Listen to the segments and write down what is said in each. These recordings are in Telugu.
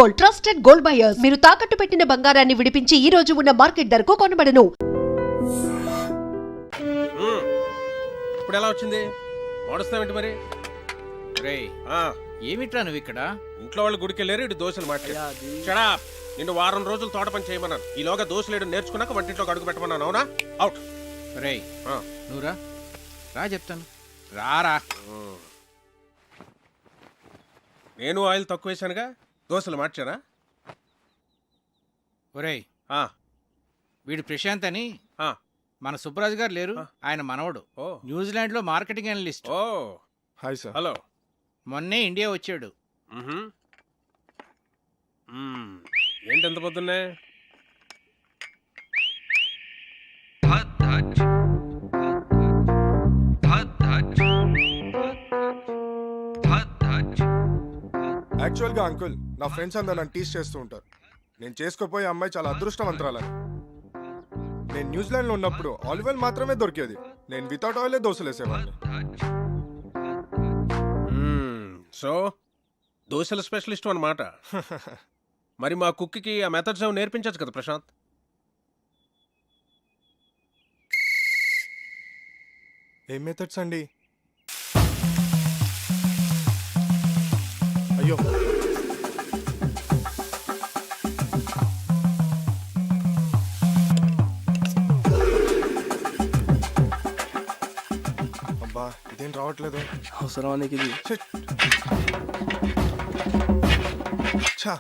Gold, trusted gold buyers. మీరు తాకట్టు పెట్టిన బంగారాన్ని విడిపించి ఈ రోజు ఉన్న మార్కెట్ ధరకు కొనబడను. ఇప్పుడు ఎలా వచ్చింది? వాడుస్తావేంటి మరి? ఏమిట్రా నువ్వు ఇక్కడ? ఇంట్లో వాళ్ళు గుడికి వెళ్ళారు, ఇటు దోశలు మాట్లాడా. నిన్ను వారం రోజులు తోట పని చేయమన్నాను. ఈలోగా దోశలేడు నేర్చుకున్నాక వంటింట్లో అడుగు పెట్టమన్నాను. అవునా? అవుట్. రే నువ్వురా, రా చెప్తాను. రారా. నేను ఆయిల్ తక్కువ వేసానుగా, దోశలు మార్చానా? ఒరేయ్, వీడు ప్రశాంత్ అని మన సుబ్బరాజు గారు లేరు, ఆయన మనవడు. న్యూజిలాండ్ లో మార్కెటింగ్ అనలిస్ట్. ఓ హాయ్ సార్. హలో. మొన్నే ఇండియా వచ్చాడు. ఏంటి ఎంత పొద్దున్నే? యాక్చువల్గా అంకుల్, నా ఫ్రెండ్స్ అందరూ నన్ను టీస్ చేస్తూ ఉంటారు. నేను చేసుకోపోయే అమ్మాయి చాలా అదృష్టవంతురాలని. నేను న్యూజిలాండ్లో ఉన్నప్పుడు ఆలివ్ ఆయిల్ మాత్రమే దొరికేది. నేను వితౌట్ ఆయిలే దోశలు వేసేవాడిని. సో దోశల స్పెషలిస్ట్ అన్నమాట. మరి మా కుక్కి ఆ మెథడ్స్ ఏమో నేర్పించచ్చు కదా ప్రశాంత్? ఏం మెథడ్స్ అండి? అయ్యో, అబ్బా ఇదేం రావట్లేదు. అవసరం నీకు ఇది? ఛా,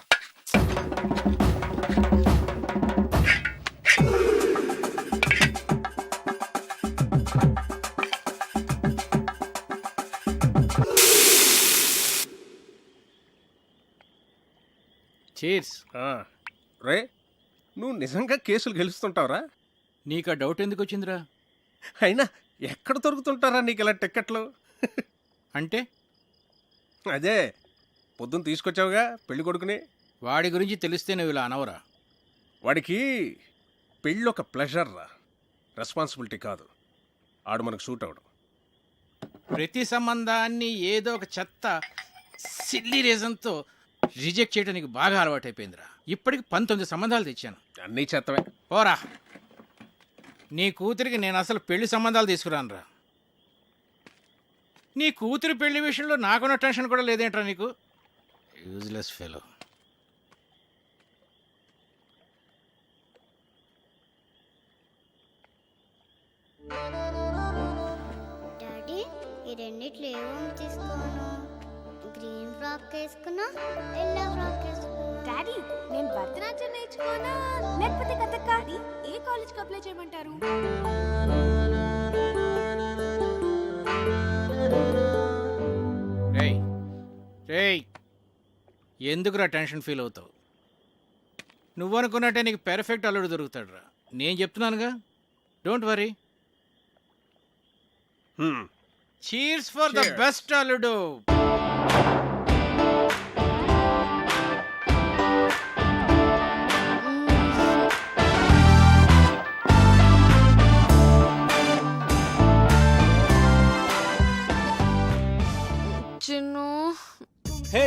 చీర్స్. రే, నువ్వు నిజంగా కేసులు గెలుస్తుంటావురా? నీకు ఆ డౌట్ ఎందుకు వచ్చిందిరా? అయినా ఎక్కడ దొరుకుతుంటారా నీకు ఇలా టిక్కెట్లు? అంటే అదే పొద్దున్న తీసుకొచ్చావుగా పెళ్లి కొడుకుని. వాడి గురించి తెలిస్తే నువ్వు ఇలా అనవరా? వాడికి పెళ్ళి ఒక ప్లెజర్ రా, రెస్పాన్సిబిలిటీ కాదు. ఆడు మనకు సూట్ అవడం. ప్రతి సంబంధాన్ని ఏదో ఒక చెత్త సిల్లీ రీజన్తో రిజెక్ట్ చేయడం నీకు బాగా అలవాటైపోయిందిరా. ఇప్పటికి 19 సంబంధాలు తెచ్చాను. అన్నీ చెత్తవే. పోరా, నీ కూతురికి నేను అసలు పెళ్లి సంబంధాలు తీసుకురానురా. నీ కూతురి పెళ్లి విషయంలో నాకున్న టెన్షన్ కూడా లేదేంట్రా నీకు? Useless fellow. డాడీ, ఈ రెండిట్లో ఏమో తీసుకోను. గ్రీన్ ఫ్రాక్ వేసుకున్నా, ఎల్లో ఫ్రాక్ వేసుకున్నా. డాడీ, నేను భరతనాట్యం నేర్చుకోనా లేకపోతే కథక్? ఏ కాలేజ్కి అప్లై చేయమంటారు? రేయ్ రేయ్, ఎందుకురా టెన్షన్ ఫీల్ అవుతావు? నువ్వు అనుకున్నట్టే నీకు పెర్ఫెక్ట్ అల్లుడు దొరుకుతాడు రా. నేను చెప్తున్నానుగా, don't worry. Cheers for the best అల్లుడు. హే,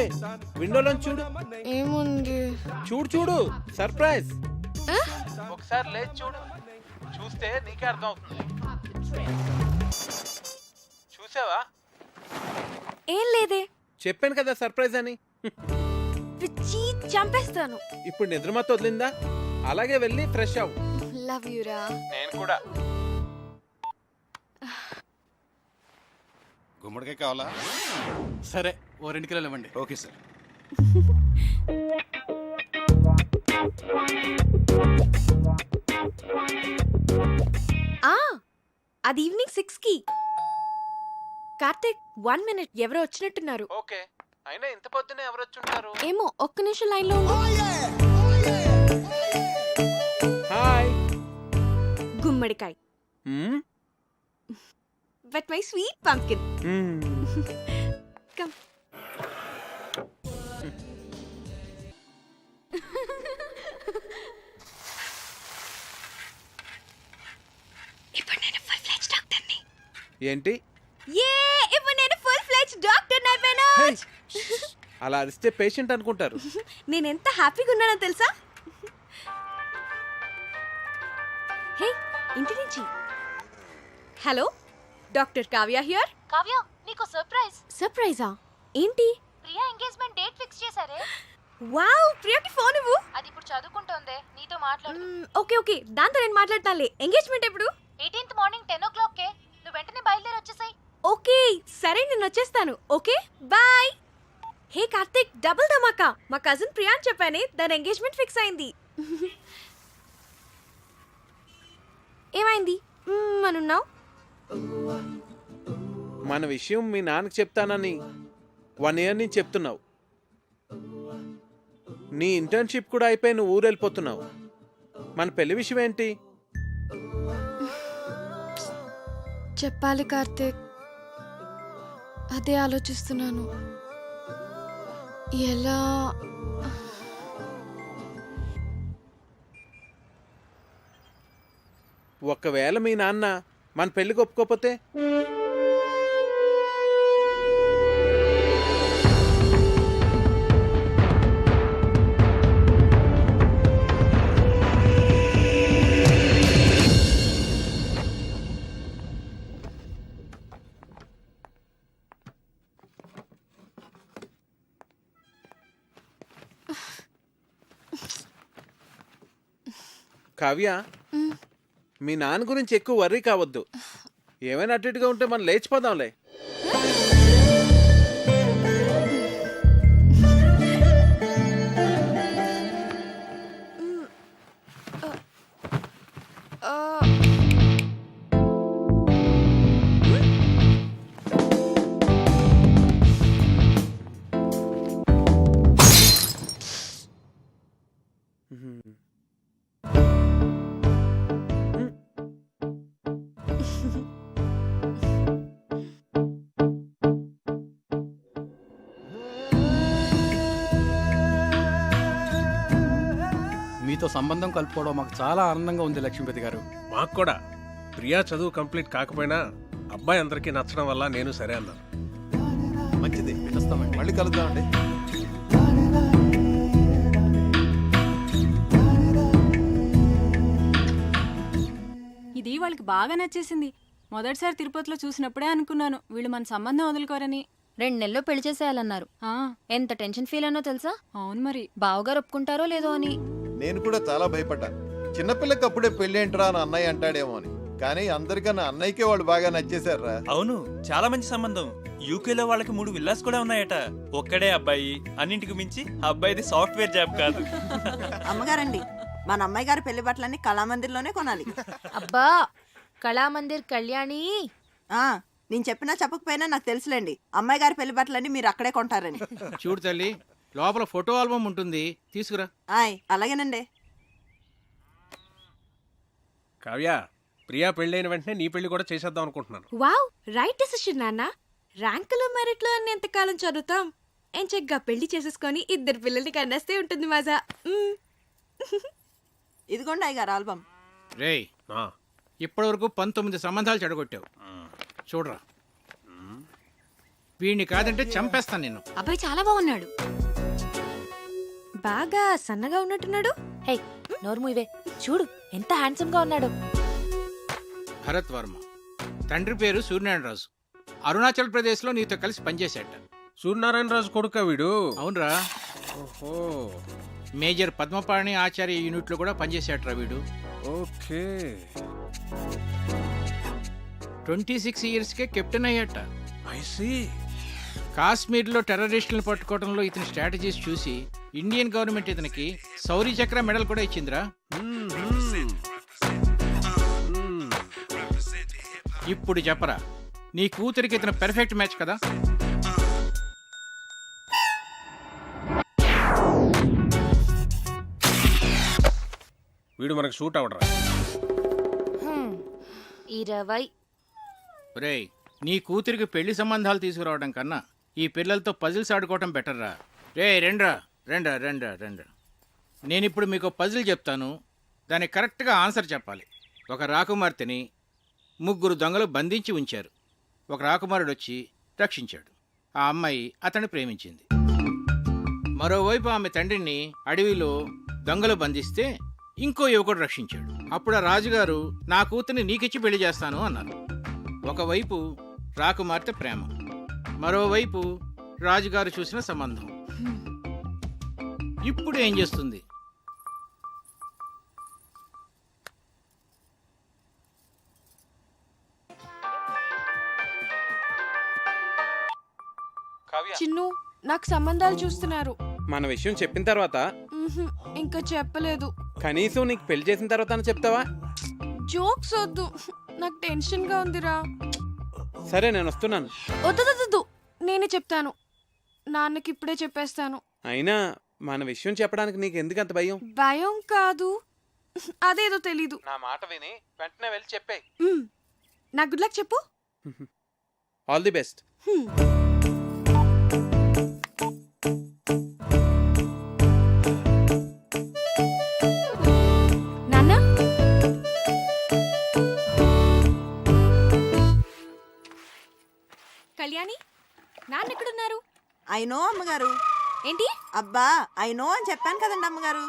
విండోలో చూడు. ఏముంది? చూడు చూడు, సర్ప్రైజ్. ఒకసారి లేచి చూడు, చూస్తే నీకే అర్థం అవుతుంది. చూసావా? ఏం లేదే. చెప్పాను కదా సర్ప్రైజ్ అని. పిచ్చి చంపేస్తాను. ఇప్పుడు నిద్రమత్తు వదిలిందా? అలాగే వెళ్ళి ఫ్రెష్ అవ్వు. లవ్ యూ రా. నేను కూడా. గుమ్మడికాయ కావాలా? సరే, ఓ 2 కిలోలు ఇవ్వండి. Okay sir. అది ఈవినింగ్ 6కి. కార్తీక్, 1 minute, ఎవరో వచ్చినట్టున్నారు. ఓకే, అయినా ఇంత పొద్దునే ఎవరు వచ్చుంటారు? ఏమో, ఒక్క నిమిషం లైన్లో ఉండు. హాయ్. గుమ్మడికాయ. But my sweet pumpkin. Come. ఇప్పుడు నేను full fledged డాక్టర్ని. ఏంటి? ఇప్పుడు నేను full fledged డాక్టర్ని అయిపోయాను. అలా అరిస్తే పేషెంట్ అనుకుంటారు. నేను ఎంత హ్యాపీగా ఉన్నానో తెలుసా? హే, ఇంటి నుంచి. Hello, doctor Kavya here. Kavya, నీకు సర్ప్రైజ్. సర్ప్రైజా? ఏంటి? ప్రియా ఎంగేజ్మెంట్ డేట్ ఫిక్స్ చేశారే. వావ్, ప్రియకి ఫోన్ ఇవ్వు. అది ఇప్పుడు చదువుకుంటోంది, నీతో మాట్లాడు. ఓకే ఓకే, దాంతో నేను మాట్లాడతానులే. ఎంగేజ్మెంట్ ఎప్పుడు? 18th మార్నింగ్ 10 o'clock కే. నువ్వు వెంటనే బయలుదేరి వచ్చేసాయి. ఓకే సరే, నేను వచ్చేస్తాను. Okay bye. Hey Karthik, double ధమాకా. మా కజిన్ ప్రియా అని చెప్పానే, దాని ఎంగేజ్మెంట్ ఫిక్స్ అయింది. ఏమైంది అనున్నావు? మన విషయం మీ నాన్నకి చెప్తానని 1 year నుంచి చెప్తున్నావు. నీ ఇంటర్న్షిప్ కూడా అయిపోయి నువ్వు ఊరు వెళ్ళిపోతున్నావు. మన పెళ్లి విషయం ఏంటి? చెప్పాలి కార్తిక్, అదే ఆలోచిస్తున్నాను. ఎలా? ఒకవేళ మీ నాన్న మన పెళ్లికి ఒప్పుకోకపోతే? కావ్య, మీ నాన్న గురించి ఎక్కువ వర్రీ కావద్దు. ఏమైనా అటు ఇటుగా ఉంటే మనం లేచిపోదాంలే. మీతో సంబంధం కలుపుకోవడం మాకు చాలా ఆనందంగా ఉంది లక్ష్మీపతి గారు. మాకు కూడా. ప్రియా చదువు కంప్లీట్ కాకపోయినా అబ్బాయి అందరికీ నచ్చడం వల్ల నేను సరే అన్నాను. మంచిది, వస్తామండి. మళ్ళీ కలుద్దామండి. ఇది వాళ్ళకి బాగా నచ్చేసింది. మొదటిసారి తిరుపతిలో చూసినప్పుడే అనుకున్నాను వీళ్ళు మన సంబంధం వదులుకోరని. 2 నెలల్లో పెళ్లి చేసేయాలన్నారు. ఎంత టెన్షన్ ఫీల్ అయినో తెలుసా? అవును మరి, బావగారు ఒప్పుకుంటారో లేదో అని. నేను కూడా చాలా భయపడ్డా. చిన్నపిల్లకి అప్పుడే పెళ్లి ఏంట్రా అని అన్నయ్య అంటాడేమో అని. కానీ అందరికన్నా అన్నయ్యకే వాళ్ళు బాగా నచ్చేశారా. అవును, చాలా మంచి సంబంధం. యూకేలో వాళ్ళకి 3 విల్లాస్ కూడా ఉన్నాయట. ఒక్కడే అబ్బాయి, అన్నింటికి మించి అబ్బాయిది సాఫ్ట్వేర్ జాబ్ కాదు. అమ్మగారండి, మన అమ్మాయి గారి పెళ్లి బట్టలన్నీ కళామందిర్లోనే కొనాలి. అబ్బా, కళామందిర్ కళ్యాణి. నేను చెప్పినా చెప్పకపోయినా నాకు తెలుసులేండి, అమ్మాయి గారి పెళ్లి బట్టలన్నీ మీరు అక్కడే కొంటారని. చూడు తల్లి, లోపల ఫోటో ఆల్బమ్ ఉంటుంది, తీసుకురా. అలాగేనండి. కావ్య, ప్రియా పెళ్ళైన వెంటనే నీ పెళ్లి కూడా చేసేద్దాం అనుకుంటున్నాను. వావ్, రైట్ డెసిషన్ నాన్న. ర్యాంకులు మెరిట్లు అన్ని ఎంతకాలం చదువుతాం? ఏం చక్కగా పెళ్లి చేసేసుకొని 2 పిల్లల్ని కన్నేస్తే ఉంటుంది మజా. ఇదిగోండి అయ్యగారు ఆల్బమ్. రేయ్, ఇప్పటివరకు 19 సంబంధాలు చెడగొట్టావు. చూడరా, వీడిని కాదంటే చంపేస్తాను నిన్ను. అబ్బాయి చాలా బాగున్నాడు. బాగా సన్నగా ఉన్నట్టున్నాడు. హే, నోర్ము ఇవే. చూడు ఎంత హ్యాండ్సమ్ గా ఉన్నాడు. భరత్ వర్మ, తండ్రి పేరు సూర్యనారాయణరాజు. అరుణాచల్ ప్రదేశ్ లో నీతో కలిసి పనిచేశాట. సూర్యనారాయణరాజు కొడుకా వీడు? అవునరా. ఓహో. మేజర్ పద్మపాణి ఆచార్య యూనిట్ లో కూడా పనిచేశాట్రా వీడు. ఓకే. 26 yearsకే కెప్టెన్ అయ్యాట. I see. కాశ్మీర్లో టెర్రరిస్టులను పట్టుకోవడంలో ఇతని స్ట్రాటజీస్ చూసి ఇండియన్ గవర్నమెంట్ ఇతనికి శౌర్య చక్ర మెడల్ కూడా ఇచ్చిందిరా. ఇప్పుడు చెప్పరా, నీ కూతురికి ఇతను పెర్ఫెక్ట్ మ్యాచ్ కదా? వీడు మనకు షూట్ అవడరా. 20. రేయ్, నీ కూతురికి పెళ్లి సంబంధాలు తీసుకురావడం కన్నా ఈ పిల్లలతో పజిల్స్ ఆడుకోవటం బెటర్ రా. రే రెండ్రా రెండ్రా రెండ్రా రెండ్రా. నేనిప్పుడు మీకు పజిల్ చెప్తాను, దానికి కరెక్ట్గా ఆన్సర్ చెప్పాలి. ఒక రాకుమార్తెని 3 దొంగలు బంధించి ఉంచారు. ఒక రాకుమారుడు వచ్చి రక్షించాడు. ఆ అమ్మాయి అతన్ని ప్రేమించింది. మరోవైపు ఆమె తండ్రిని అడవిలో దొంగలు బంధిస్తే ఇంకో యువకుడు రక్షించాడు. అప్పుడు ఆ రాజుగారు నా కూతుర్ని నీకిచ్చి పెళ్లి చేస్తాను అన్నారు. ఒకవైపు రాకుమార్తె ప్రేమ, మరోవైపు రాజుగారు చూసిన సంబంధం. ఇప్పుడు ఏం చేస్తుంది? చిన్ను నాకు సంబంధాలు చూస్తున్నారు. మన విషయం చెప్పిన తర్వాత మ్హూ, ఇంకా చెప్పలేదు. కనీసం నీకు పెళ్లి చేసిన తర్వాత చెప్తావా? జోక్స్ వద్దు, నాకు టెన్షన్ గా ఉందిరా. సరే నేను వస్తున్నాను. వద్దు, నేనే చెప్తాను. నాన్నకి ఇప్పుడే చెప్పేస్తాను. అయినా మన విషయం చెప్పడానికి నీకు ఎందుకు అంత భయం? భయం కాదు, అదేదో తెలీదు. నా మాట విని వెంటనే వెళ్ళి చెప్పే. నా గుడ్ లక్ చెప్పు. All the best. నాన్న, కళ్యాణి, నాన్న ఎక్కడున్నారు? అయినో అమ్మగారు. ఏంటి? అబ్బా అయినో అని చెప్పాను కదండి అమ్మగారు.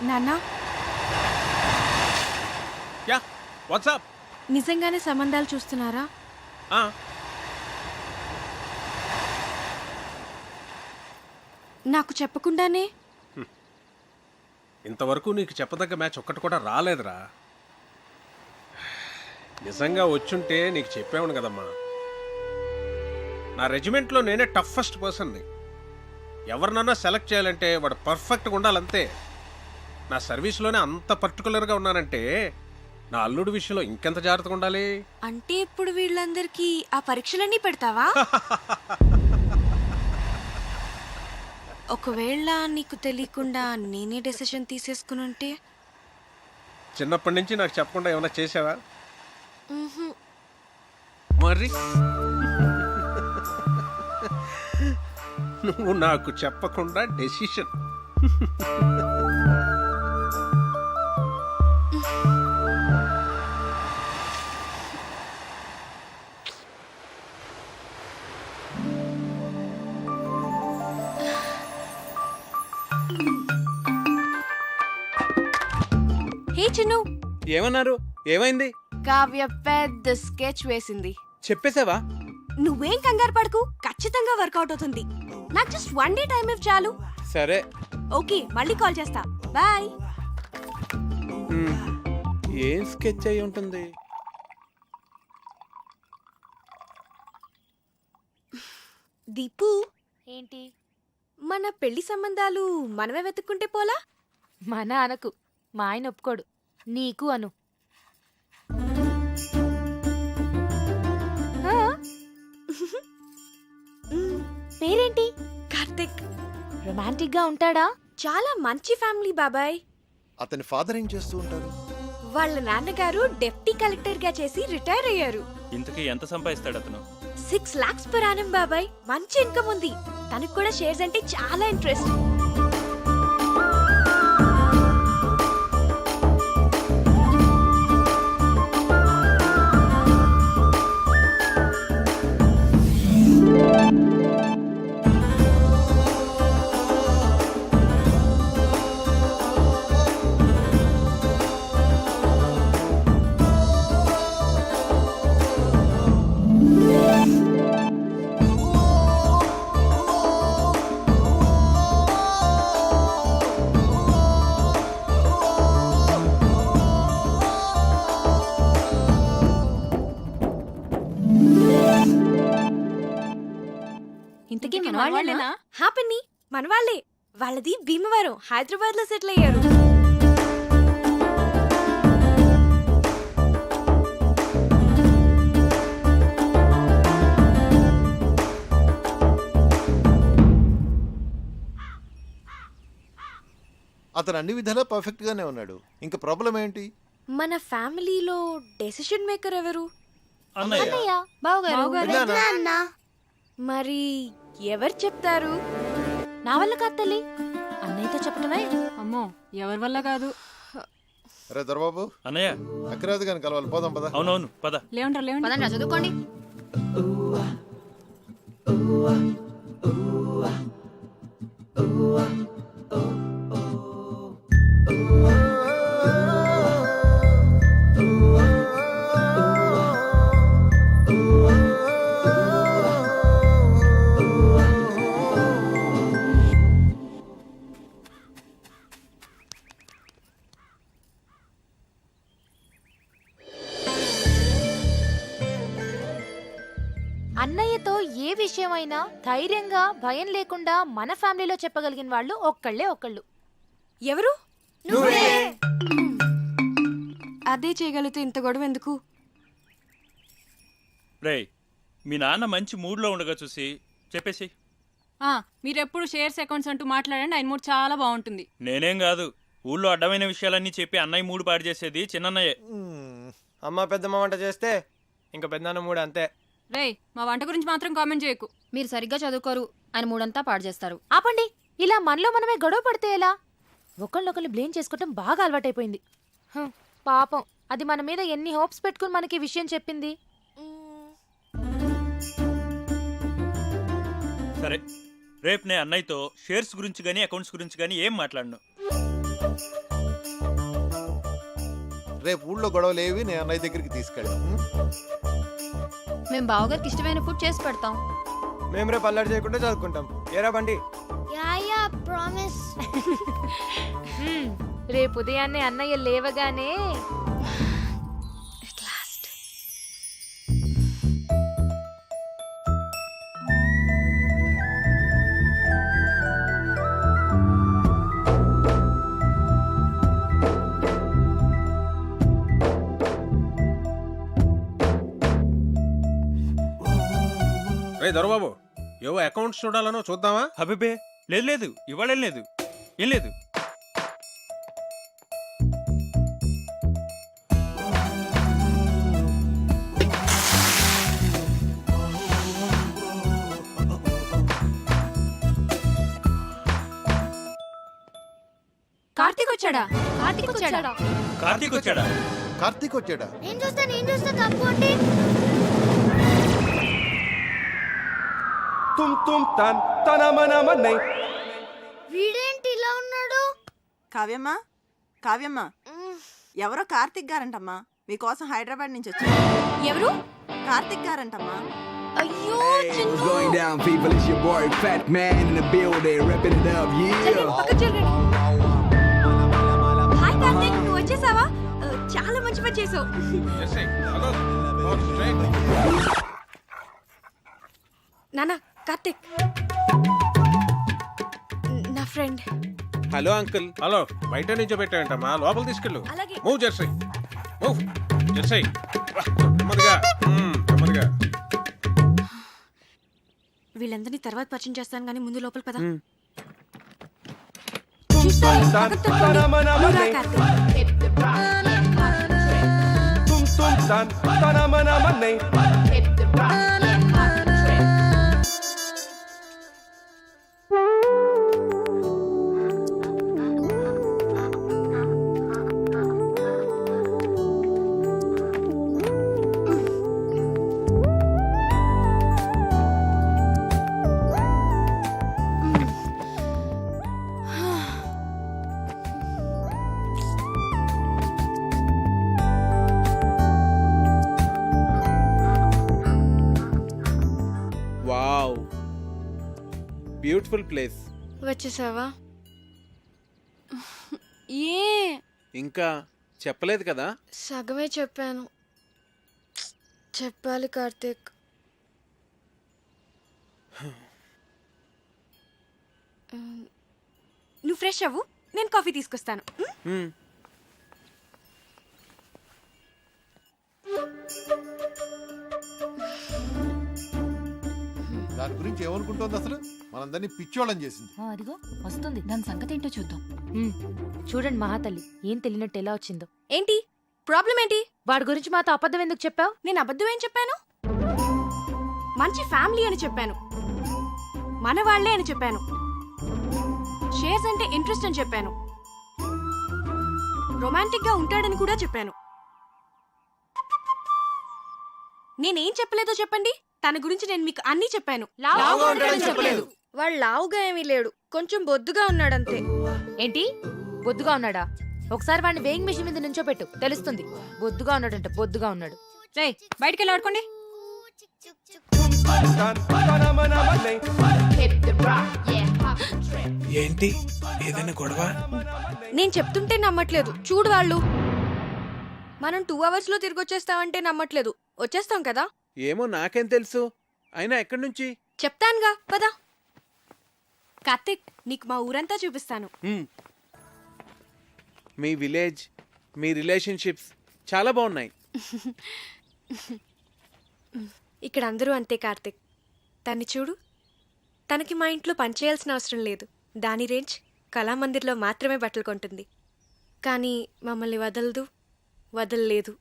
నాన్న, యా వాట్సాప్. నిజంగానే సంబంధాలు చూస్తున్నారా? నాకు చెప్పకుండానే? ఇంతవరకు నీకు చెప్పదగ్గ మ్యాచ్ ఒక్కటి కూడా రాలేదురా. నిజంగా వచ్చుంటే నీకు చెప్పేవాను కదమ్మా. నా రెజిమెంట్లో నేనే టఫెస్ట్ పర్సన్ని. ఎవరినన్నా సెలెక్ట్ చేయాలంటే వాడు పర్ఫెక్ట్గా ఉండాలంతే. నా సర్వీస్లోనే అంత పర్టికులర్గా ఉన్నానంటే నా అల్లుడి విషయంలో ఇంకెంత జాగ్రత్తగా ఉండాలి. అంటే ఇప్పుడు వీళ్ళందరికీ ఆ పరీక్షలన్నీ పెడతావా? ఒకవేళ నీకు తెలియకుండా నేనే డెసిషన్ తీసేసుకుని ఉంటే? చిన్నప్పటి నుంచి నాకు చెప్పకుండా ఏమైనా చేసావా? మరి నువ్వు నాకు చెప్పకుండా డెసిషన్. హే చిన్ను, ఏమన్నారు? ఏమైంది? కావ్య పెద్ద స్కెచ్ వేసింది. చెప్పేసావా? నువ్వేం కంగారు పడకు, ఖచ్చితంగా వర్కౌట్ అవుతుంది. నాకు జస్ట్ 1 డే టైం ఇవ్వు చాలు. సరే ఓకే, మళ్ళీ కాల్ చేస్తా. బాయ్. ఏం స్కెచ్ అయి ఉంటుంది? దీపు, ఏంటి? మన పెళ్లి సంబంధాలు మనమే వెతుక్కుంటే పోలా? మన అనకు, మా ఆయన ఒప్పుకోడు. నీకు అను. పేరేంటి? కార్తిక్. రొమాంటిక్ గా ఉంటాడా? చాలా మంచి ఫ్యామిలీ బాబాయ్. అతని ఫాదర్ ఏం చేస్తూ ఉంటారు? వాళ్ళ నాన్నగారు డెప్యూటీ కలెక్టర్ గా చేసి రిటైర్ అయ్యారు. ఇంతకీ ఎంత సంపాదిస్తాడు అతను? 6 lakhs per annum బాబాయ్. మంచి ఇన్కమ్ ఉంది. తనకు కూడా షేర్స్ అంటే చాలా ఇంట్రెస్ట్. ఇంతకీ మనవాళ్ళేనా? హ్యాపీ మన వాళ్ళే. వాళ్ళది భీమవరం, హైదరాబాద్ లో సెటిల్ అయ్యారు. అతను అన్ని విధాలా పర్ఫెక్ట్ గానే ఉన్నాడు. ఇంకా ప్రాబ్లం ఏంటి? మన ఫ్యామిలీలో డెసిషన్ మేకర్ ఎవరు? అన్నయ్య బావగారు అన్నా మరి ఎవరు చెప్తారు? నా వల్ల కాదు తల్లి, అన్నయ్యతో చెప్పటమే. అమ్మో ఎవరి వల్ల కాదు. అరే దొరబాబు అన్నయ్య అక్కరాదు కానీ కలవాలి, పోదాం పద. అవునవును పద. లేవంటారు లేవండి. పదండి చదువుకోండి. అన్నయ్యతో ఏ విషయమైనా ధైర్యంగా భయం లేకుండా మన ఫ్యామిలీలో చెప్పగలిగిన వాళ్ళు ఒక్కళ్ళు. ఎవరు? అదే చేయగలిగితే ఇంత గొడవ ఎందుకు? రేయ్ మీ నాన్న మంచి మూడ్లో ఉండగా చూసి చెప్పేసి. మీరెప్పుడు షేర్స్ అకౌంట్స్ అంటూ మాట్లాడండి, ఆయన మూడు చాలా బాగుంటుంది. నేనేం కాదు, ఊళ్ళో అడ్డమైన విషయాలన్నీ చెప్పి అన్నయ్య మూడు పాడు చేసేది చిన్నన్నయ్యే. అమ్మ పెద్దమ్మ వంట చేస్తే ఇంకా పెద్దన్న మూడు అంతే. రేయ్ మా వంట గురించి మాత్రం కామెంట్ చేయకు. మీరు సరిగ్గా చదువుకోరు, ఆయన మూడంతా పాడు చేస్తారు. ఆపండి, ఇలా మనలో మనమే గొడవ పడితే ఎలా? ఒకళ్ళొకళ్ళు బ్లేమ్ చేసుకోవటం బాగా అలవాటైపోయింది. పాపం అది మన మీద ఎన్ని హోప్స్ పెట్టుకుని మనకి ఈ విషయం చెప్పింది. సరే రేపు నేను అన్నయ్యతో షేర్స్ గురించి కానీ అకౌంట్స్ గురించి కానీ ఏం మాట్లాడను. రేపు ఊళ్ళో గొడవలు ఏవి నేను అన్నయ్య దగ్గరికి తీసుకెళ్ళాం. మేము బావగారికి ఇష్టమైన ఫుడ్ చేసి పెడతాం. మేము రేపు అల్లరి చేయకుండా చదువుకుంటాం. ఏరా బండి? Yeah promise. రేపు ఉదయాన్నే అన్నయ్య లేవగానే రే దొరబాబు, ఏవో అకౌంట్స్ చూడాలనో చూద్దామా? అబ్బే లేదు లేదు, ఇవాళ లేదు, ఏం లేదు. కార్తీక్ వచ్చాడా? కార్తీక్ వచ్చాడా? కార్తీక్ వచ్చాడా? నేను చూస్తా తప్పుకోండి. వీడేంటి ఇలా ఉన్నాడు? కావ్యమ్మ ఎవరో కార్తిక్ గారంటమ్మా, మీకోసం హైదరాబాద్ నుంచి వచ్చారు. ఎవరు? కార్తిక్ గారంటమ్మా. అయ్యో What's going down, people? It's your boy Fat Man in the building, repping it up, yeah. Hi Karthik, నువ్వు వచ్చేసావా? చాలా మంచి పని చేసావు. నానా కార్తీక్ నా ఫ్రెండ్. Hello uncle. హలో, బయట నుంచో పెట్టాయంటమ్మా, లోపల తీసుకెళ్ళు. అలాగే. Move Jersey, move Jersey. నెమ్మదిగా నెమ్మదిగా. వీళ్ళందరినీ తర్వాత పరిచయం చేస్తాను కానీ ముందు లోపల పద. Wow, beautiful place. వచ్చేసావా? ఏ ఇంకా చెప్పలేదు కదా? సగమే చెప్పాను. చెప్పాలి కార్తీక్. నువ్వు ఫ్రెష్ అవ్వు, నేను కాఫీ తీసుకొస్తాను. దాని గురించి ఏమనుకుంటోంది అసలు? మనందరినీ పిచ్చోళ్ళని చేసింది. అదిగో వస్తుంది, దాని సంగతి ఏంటో చూద్దాం. చూడండి మహాతల్లి, ఏం తెలియనట్టు ఎలా వచ్చిందో. ఏంటి ప్రాబ్లం ఏంటి? వాడి గురించి మాతో అబద్ధం ఎందుకు చెప్పావు? నేను అబద్ధం ఏం చెప్పాను? మంచి ఫ్యామిలీ అని చెప్పాను, మన వాళ్ళే అని చెప్పాను, షేర్స్ అంటే ఇంట్రెస్ట్ అని చెప్పాను, రొమాంటిక్ గా ఉంటాడని కూడా చెప్పాను. నేనేం చెప్పలేదో చెప్పండి. తన గురించి నేను మీకు అన్నీ చెప్పాను. చెప్పలేదు. వాడు లావుగా ఏమీ లేడు, కొంచెం బొద్దుగా ఉన్నాడంతే. ఏంటి బొద్దుగా ఉన్నాడా? ఒకసారి వాడిని వేయింగ్ మిషన్ మీద నుంచోపెట్టు, తెలుస్తుంది. బొద్దుగా ఉన్నాడంట, బొద్దుగా ఉన్నాడు. రేయ్ బయటికి వెళ్ళి ఆడుకోండి. ఏంటి ఏదైనా గొడవ? నేను చెప్తుంటే నమ్మట్లేదు. చూడు వాళ్ళు. మనం 2 hours లో తిరిగి వచ్చేస్తామంటే నమ్మట్లేదు. వచ్చేస్తాం కదా? ఏమో నాకేం తెలుసు. అయినా ఎక్కడి నుంచి? చెప్తానుగా, పద. కార్తిక్, నీకు మా ఊరంతా చూపిస్తాను. మీ విలేజ్, మీ రిలేషన్షిప్స్ చాలా బాగున్నాయి. ఇక్కడ అందరూ అంతే కార్తిక్. తన్ని చూడు. తనకి మా ఇంట్లో పనిచేయాల్సిన అవసరం లేదు. దాని రేంజ్ కళామందిర్లో మాత్రమే బట్టలు కొంటుంది. కానీ మమ్మల్ని వదలదు, వదలలేదు.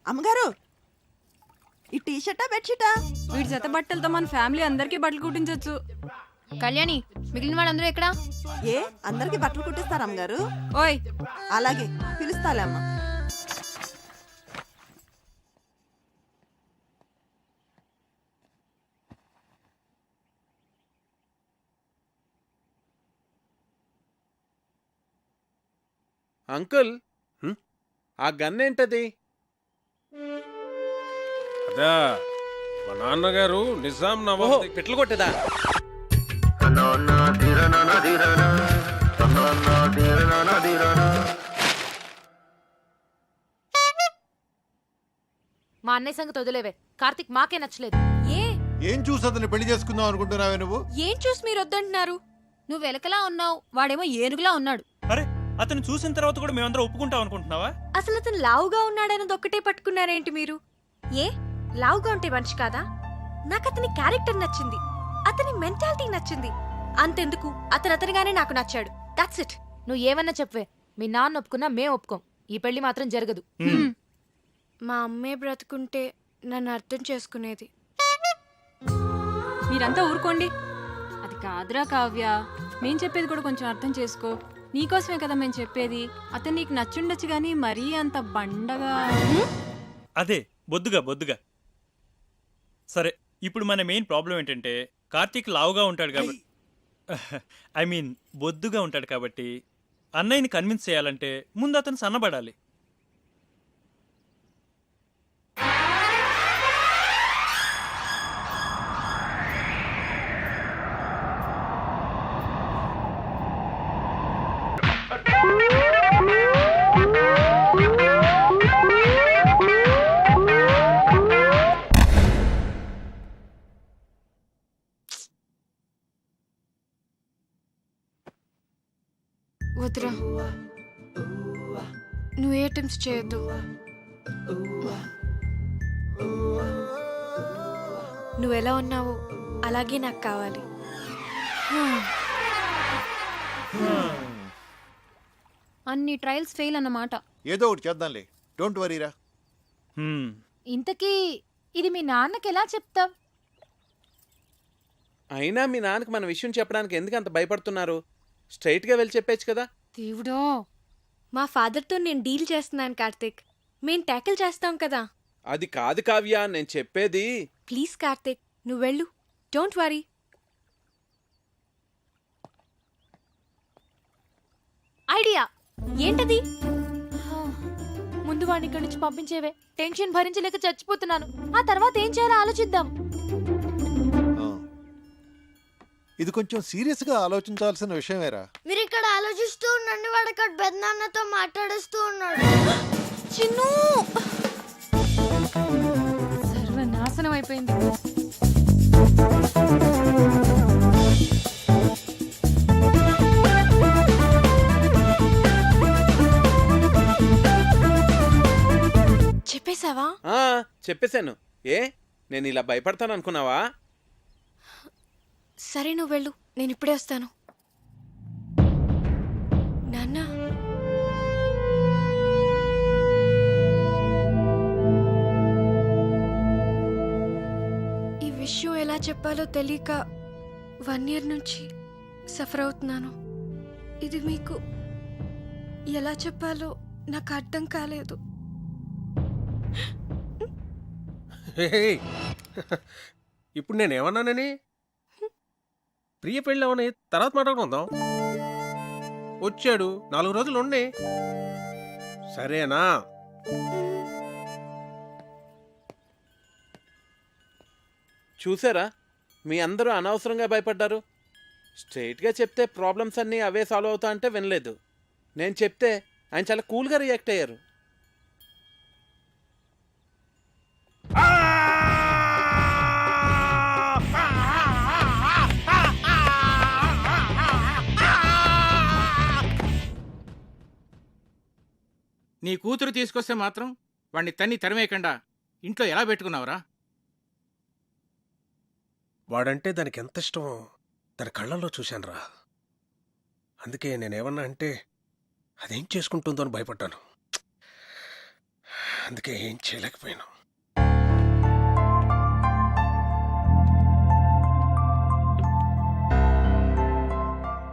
అమ్మగారు, ఈ టీ షర్టా బెడ్షీటా? వీడి జత బట్టలతో మన ఫ్యామిలీ అందరికీ బట్టలు కుట్టించవచ్చు. కళ్యాణి, మిగిలిన వాళ్ళందరూ ఎక్కడా? ఏ అందరికి బట్టలు కుట్టిస్తారా అమ్మగారు? ఓయ్ అలాగే పిలుస్తాలే అమ్మ. అంకుల్, ఆ గన్ ఏంటది? అదా మా నాన్నగారు నిజాం నవాబ్ పిట్లు కొట్టేదా? మా అన్నయ్య సంగతి వదిలేవే. కార్తిక్ మాకే నచ్చలేదు. ఏం చూసి అతన్ని పెళ్లి చేసుకుందాం అనుకుంటున్నావే నువ్వు? ఏం చూసి మీరు వద్దంటున్నారు? నువ్వు ఎలకలా ఉన్నావు, వాడేమో ఏనుగులా ఉన్నాడు. అరే అతను చూసిన తర్వాత కూడా మేమందరం ఒప్పుకుంటాం అనుకుంటున్నావా? అసలు అతను లావుగా ఉన్నాడన్నది ఒక్కటే పట్టుకున్నారేంటి మీరు? ఏ లావుగా ఉంటే మనిషి కాదా? నాకు అతని క్యారెక్టర్ నచ్చింది, అతని మెంటాలిటీ నచ్చింది. అంతెందుకు, అతనిగానే నాకు నచ్చాడు. That's it. నువ్వు ఏమన్నా చెప్పవే, మీ నాన్న ఒప్పుకున్నా మేం ఒప్పుకోం. ఈ పెళ్లి మాత్రం జరగదు. మా అమ్మే బ్రతుకుంటే నన్ను అర్థం చేసుకునేది. మీరంతా ఊరుకోండి. అది కాదురా కావ్య, మేం చెప్పేది కూడా కొంచెం అర్థం చేసుకో. నీకోసమే కదా మేము చెప్పేది. అతను నీకు నచ్చుండొచ్చు గానీ మరీ అంత బండగా. అదే బొద్దుగా. సరే, ఇప్పుడు మన మెయిన్ ప్రాబ్లం ఏంటంటే కార్తీక్ లావుగా ఉంటాడు కాబట్టి, ఐ మీన్ బొద్దుగా ఉంటాడు కాబట్టి అన్నయ్యని కన్విన్స్ చేయాలంటే ముందు అతను సన్నబడాలి. వద్దురా, నువ్వు ఏ అటెంప్ట్స్ చేయొద్దు. నువ్వు ఎలా ఉన్నావో అలాగే నాకు కావాలి. అన్ని ట్రయల్స్ ఫెయిల్ అన్నమాట. ఏదో ఒకటి చేద్దాంలే, డోంట్ వరీరా. ఇంతకీ ఇది మీ నాన్నకి ఎలా చెప్తావ్? అయినా మీ నాన్నకి మన విషయం చెప్పడానికి ఎందుకు అంత భయపడుతున్నారు? స్ట్రైట్ గా వెళ్ళి చెప్పేచ్చు కదా. దేవుడో, మా ఫాదర్తో నేను డీల్ చేస్తున్నాను కార్తిక్. మేం ట్యాకిల్ చేస్తాం కదా. అది కాదు కావ్య, నేను చెప్పేది. ప్లీజ్ కార్తిక్, నువ్వు వెళ్ళు. Don't worry. ఐడియా ఏంటది? ముందు వాడిని ఇక్కడి నుంచి పంపించేవే. టెన్షన్ భరించలేక చచ్చిపోతున్నాను. ఆ తర్వాత ఏం చేయాలో ఆలోచిద్దాం. ఇది కొంచెం సీరియస్ గా ఆలోచించాల్సిన విషయమేరా. మీరు ఇక్కడ ఆలోచిస్తూ ఉండండి, వాడు అక్కడ పెద్దనాన్నతో మాట్లాడుస్తూ ఉన్నాడు. చిన్ను, సర్వనాశనం అయిపోయింది. చెప్పేశావా? చెప్పేశాను. ఏ నేను ఇలా భయపడతాను అనుకున్నావా? సరే నువ్వు వెళ్ళు, నేను ఇప్పుడే వస్తాను. నాన్న, ఈ విషయం ఎలా చెప్పాలో తెలియక 1 year నుంచి సఫర్ అవుతున్నాను. ఇది మీకు ఎలా చెప్పాలో నాకు అర్థం కాలేదు. ఇప్పుడు నేను ఏమన్నానని? ప్రియ పెళ్ళి అవని తర్వాత మాట్లాడుకుందాం. వచ్చాడు 4 రోజులు ఉండి, సరేనా? చూసారా, మీ అందరూ అనవసరంగా భయపడ్డారు. స్ట్రైట్గా చెప్తే ప్రాబ్లమ్స్ అన్నీ అవే సాల్వ్ అవుతా అంటే వినలేదు. నేను చెప్తే ఆయన చాలా కూల్గా రియాక్ట్ అయ్యారు. నీ కూతురు తీసుకొస్తే మాత్రం వాడిని తన్ని తరిమేయకుండా ఇంట్లో ఎలా పెట్టుకున్నావురా? వాడంటే దానికి ఎంత ఇష్టమో దాని కళ్ళల్లో చూశానురా. అందుకే నేనేమన్నా అంటే అదేం చేసుకుంటుందో అని భయపడ్డాను. అందుకే ఏం చేయలేకపోయాను.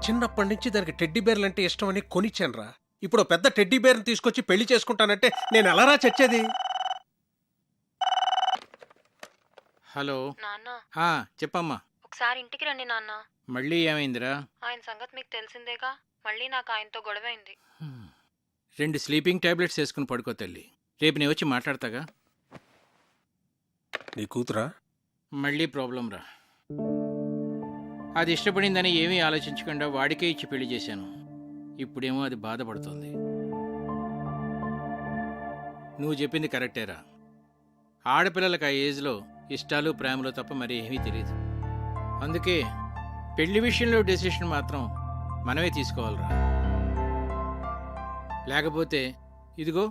చిన్నప్పటి నుంచి దానికి టెడ్డీ బేర్లు అంటే ఇష్టం అని కొనిచ్చానురా. ఇప్పుడు పెద్ద టెడ్డీ బేర్ని తీసుకొచ్చి పెళ్లి చేసుకుంటానంటే నేను ఎలారా చచ్చేది? హలో నాన్న, చెప్పమ్మా. ఒకసారి ఇంటికి రండి నాన్న. మళ్ళీ ఏమైందిరా? ఆయన సంగతి మీకు తెలిసిందేగా. మళ్ళీ నాకు ఆయనతో గొడవైంది. 2 స్లీపింగ్ టాబ్లెట్స్ వేసుకుని పడుకో తల్లి. రేపు నేను వచ్చి మాట్లాడతాగా. నీ కూతురా? మళ్ళీ ప్రాబ్లం రా. అది ఇష్టపడిందని ఏమీ ఆలోచించకుండా వాడికే ఇచ్చి పెళ్లి చేశాను. ఇప్పుడేమో అది బాధపడుతుంది. నువ్వు చెప్పింది కరెక్టేరా. ఆడపిల్లలకు ఆ ఏజ్లో ఇష్టాలు ప్రేమలు తప్ప మరి ఏమీ తెలియదు. అందుకే పెళ్లి విషయంలో డెసిషన్ మాత్రం మనమే తీసుకోవాలిరా. లేకపోతే ఇదిగో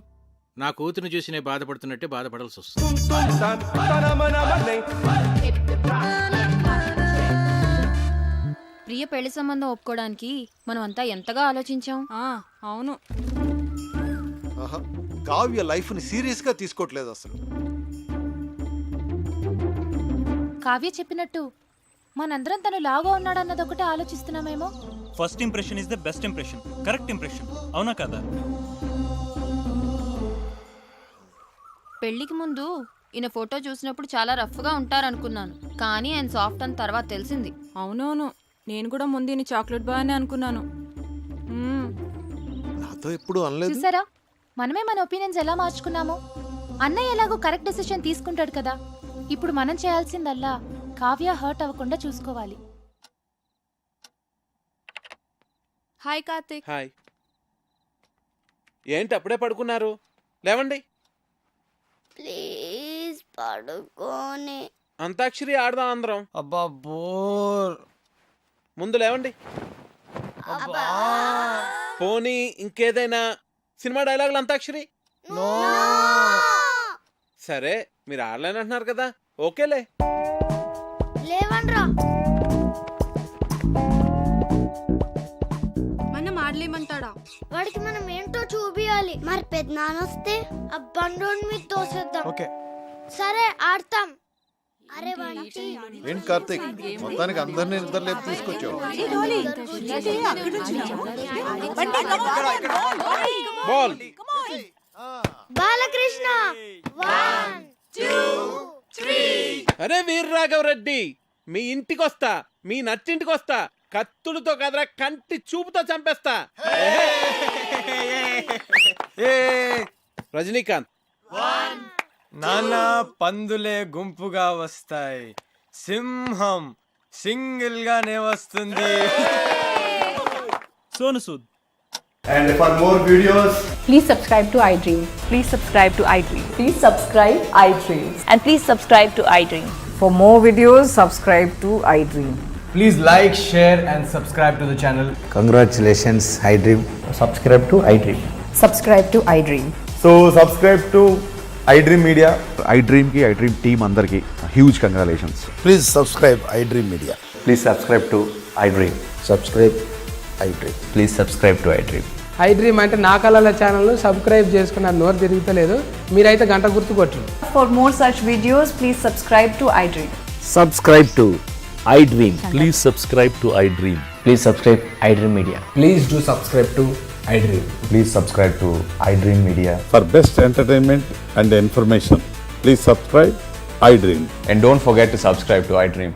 నా కూతురుని చూసి నేను బాధపడుతున్నట్టే బాధపడాల్సి వస్తుంది. ప్రియ పెళ్లి సంబంధం ఒప్పుకోవడానికి మనం అంతా ఎంతగా ఆలోచించాం. అవును. కావ్య లైఫ్ ని సీరియస్ గా తీసుకోవట్లేదు అసలు. కావ్య చెప్పినట్టు మనందరం తను లాగా ఉన్నాడన్నది ఒకటే ఆలోచిస్తున్నామేమో. First impression is the best impression. Correct impression, అవునా కదా? పెళ్లికి ముందు ఈయన ఫోటో చూసినప్పుడు చాలా రఫ్గా ఉంటారనుకున్నాను. కానీ ఆయన సాఫ్ట్ అని తర్వాత తెలిసింది. అవునవును, నేను కూడా ముందు ఈయన చాక్లెట్ బాగానే అనుకున్నాను. నాతో ఎప్పుడు అనలేదు. చూసారా, మనమే మన ఒపీనియన్స్ ఎలా మార్చుకున్నామో. అన్నయ్య ఎలాగో కరెక్ట్ డెసిషన్ తీసుకుంటాడు కదా. ఇప్పుడు మనం చేయాల్సిందల్లా కావ్య హర్ట్ అవ్వకుండా చూసుకోవాలి. హాయ్ కార్తిక్. హాయ్. ఏంటి అప్పుడే పడుకున్నారు? లేవండి. ప్లీజ్ పడుకోని. అంతాక్షరి ఆడదాం అందరం. అబ్బా బోర్. ముందు లేవండి. పోనీ ఇంకేదైనా సినిమా డైలాగులు అంతాక్షరి? సరే, మీరు ఆడలేనంటున్నారు కదా, ఓకేలే. లేవన్రా. మనం ఆడలేమంటాడా? వాడికి మనం ఏంటో చూపియాలి. మరి పెద్దనాన్న వస్తే ఆ బండోని మీద తోసేద్దాం. ఓకే సరే ఆడతాం. అరే బంటి. ఏంటి కార్తీక్, మొత్తానికి అందరినీ నిద్రలేపు తీసుకొచ్చావు. బాల్. బాలకృష్ణ. 1 2 3. అరే వీర్రాఘవరెడ్డి, మీ ఇంటికి వస్తా, మీ నట్టింటికి వస్తా. కత్తులతో కదరా, కంటి చూపుతో చంపేస్తా. రజనీకాంత్. నాన్న, పందులే గుంపుగా వస్తాయి, సింహం సింగిల్ గానే వస్తుంది. Sonu Sood. And for more videos, please subscribe to iDream. Please subscribe to iDream. Please subscribe iDream. And please subscribe to iDream. For more videos, subscribe to iDream. Please like, share and subscribe to the channel. Congratulations, iDream. Subscribe to iDream. Subscribe to iDream. So subscribe to iDream Media. iDream ki iDream team andarki huge congratulations. Please subscribe iDream Media. Please subscribe to iDream. Subscribe iDream. Please subscribe to iDream. I dream అంటే నా కళల ఛానల్ను సబ్స్క్రైబ్ చేసుకున్న నోరు తిరుగుతలేదు. మీరైతే గంట గుర్తు కొట్టు. For more such videos, please subscribe to iDream. Subscribe to iDream. Please subscribe to iDream. Please subscribe iDream Media. Please do subscribe to iDream. Please subscribe to iDream Media. For best entertainment and information, please subscribe iDream. And don't forget to subscribe to iDream.